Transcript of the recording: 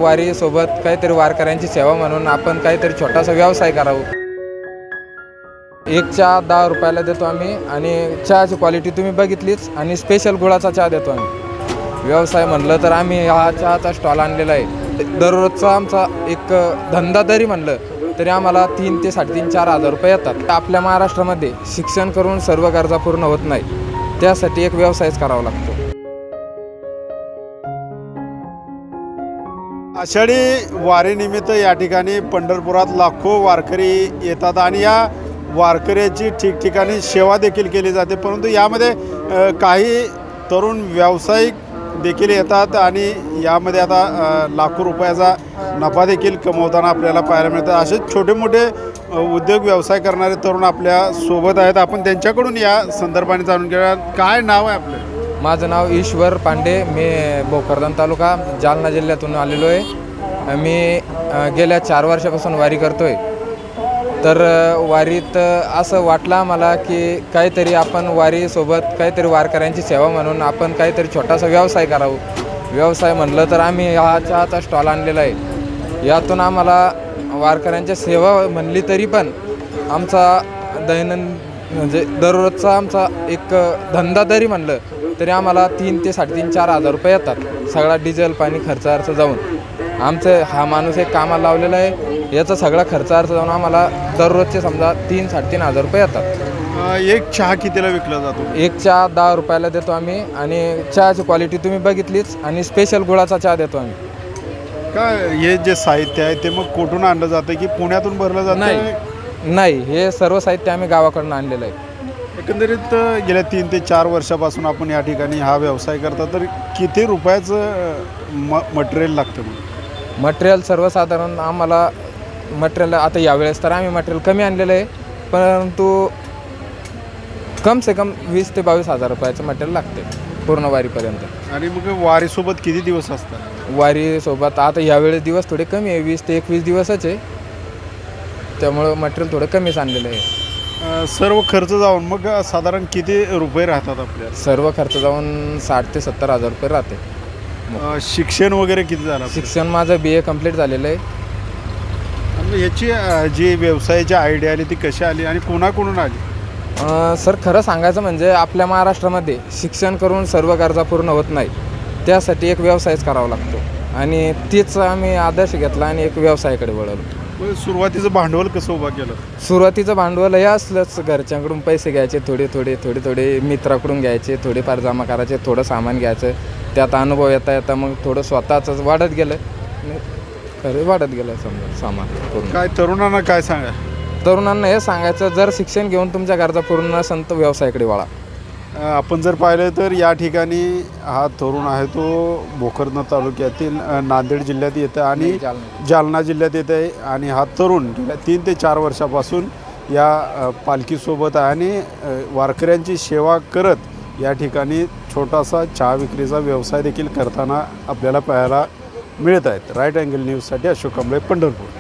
वारी सोबत काहीतरी वारकऱ्यांची सेवा म्हणून आपण काहीतरी छोटासा व्यवसाय करावा। एक चहा 10 रुपयाला देतो आम्ही आणि चहाची क्वालिटी तुम्ही बघितलीच आणि स्पेशल गुळाचा चहा देतो आम्ही। व्यवसाय म्हणलं तर आम्ही हा चहाचा स्टॉल आणलेला आहे। दररोजचा आमचा एक धंदा जरी म्हणलं तरी आम्हाला 3 ते 3.5-4 हजार रुपये येतात। आपल्या महाराष्ट्रामध्ये शिक्षण करून सर्व गरजा पूर्ण होत नाही, त्यासाठी एक व्यवसायच करावा लागतो। आषाढी वारीनिमित्त या ठिकाणी पंढरपुरात लाखो वारकरी येतात आणि या वारकऱ्याची ठिकठिकाणी सेवा देखील केली जाते, परंतु यामध्ये काही तरुण व्यावसायिक देखील येतात आणि यामध्ये आता लाखो रुपयाचा नफा देखील कमवताना आपल्याला पाहायला मिळतं। असे छोटे मोठे उद्योग व्यवसाय करणारे तरुण आपल्या सोबत आहेत, आपण त्यांच्याकडून या संदर्भाने जाणून घेऊया। काय नाव आहे आपलं? माझं नाव ईश्वर पांडे, मी भोकरदन तालुका जालना जिल्ह्यातून आलेलो आहे। मी गेल्या 4 वर्षापासून वारी करतो आहे। तर वारीत असं वाटलं मला की काहीतरी आपण वारीसोबत काहीतरी वारकऱ्यांची सेवा म्हणून आपण काहीतरी छोटासा व्यवसाय करावा। व्यवसाय म्हणलं तर आम्ही हा चहाचा स्टॉल आणलेला आहे। यातून आम्हाला वारकऱ्यांची सेवा म्हणली तरी पण आमचा म्हणजे दररोजचा आमचा एक धंदा जरी म्हणलं तरी आम्हाला 3 ते 3.5-4 हजार रुपये येतात। सगळा डिझेल पाणी खर्च अर्थ जाऊन आमचं हा माणूस एक कामाला लावलेला आहे, याचा सगळा खर्च अर्थ जाऊन आम्हाला दररोजचे समजा 3-3.5 हजार रुपये येतात। एक चहा कितीला विकला जातो? एक चहा 10 रुपयाला देतो आम्ही आणि चहाची क्वालिटी तुम्ही बघितलीच आणि स्पेशल गुळाचा चहा देतो आम्ही। काय हे जे साहित्य आहे ते मग कुठून आणलं जातं की पुण्यातून भरलं जातं? नाही, हे सर्व साहित्य आम्ही गावाकडून आणलेलं आहे। एकंदरीत गेल्या 3 ते 4 वर्षापासून आपण या ठिकाणी हा व्यवसाय करता, तर किती रुपयाचं मटेरियल लागतं? मटेरियल सर्वसाधारण आम्हाला मटेरियल आता यावेळेस तर आम्ही मटेरियल कमी आणलेलं आहे, परंतु कम से कम 20 ते 22 हजार रुपयाचं मटेरियल लागते पूर्ण वारीपर्यंत। आणि मग वारीसोबत किती दिवस असतात? वारीसोबत आता यावेळेस दिवस थोडे कमी आहे, 20 ते 21 दिवसच आहे, त्यामुळं मटेरियल थोडं कमीच आणलेलं आहे। सर्व खर्च जाऊन मग साधारण किती रुपये राहतात आपल्याला? सर्व खर्च जाऊन 60 ते 70 हजार रुपये राहते। शिक्षण वगैरे किती झालं? शिक्षण माझं BA कंप्लीट झालेलं आहे। आणि याची जी व्यवसायाची आयडिया आली ती कशी आली आणि कोणाकडून आली? सर खरं सांगायचं म्हणजे आपल्या महाराष्ट्रामध्ये शिक्षण करून सर्व गरजा पूर्ण होत नाही, त्यासाठी एक व्यवसायच करावा लागतो आणि तीच आम्ही आदर्श घेतला आणि एक व्यवसायाकडे वळवलो। सुरुवातीचं भांडवल कसं उभा केलं? सुरुवातीचं भांडवल हे असलंच, घरच्यांकडून पैसे घ्यायचे, थोडे मित्राकडून घ्यायचे, थोडेफार जमा करायचे, थोडं सामान घ्यायचं, त्यात अनुभव येता मग थोडं स्वतःच वाढत गेलं, खरं वाढत गेलं समजा सामान पूर्ण। काय तरुणांना काय सांगा? तरुणांना हे सांगायचं, जर शिक्षण घेऊन तुमच्या गरजा पूर्ण नसेल तर व्यवसायाकडे वळा। आपण जर पाहिलं तर या ठिकाणी हा तरुण आहे तो भोकरदन तालुक्यातील नांदेड जिल्ह्यात येतं आणि जालना जिल्ह्यात येत आहे आणि हा तरुण गेल्या 3 ते 4 वर्षापासून या पालखीसोबत आणि वारकऱ्यांची सेवा करत या ठिकाणी छोटासा चहा विक्रीचा व्यवसाय देखील करताना आपल्याला पाहायला मिळत आहेत। राईट अँगल न्यूजसाठी अशोक कांबळे, पंढरपूर।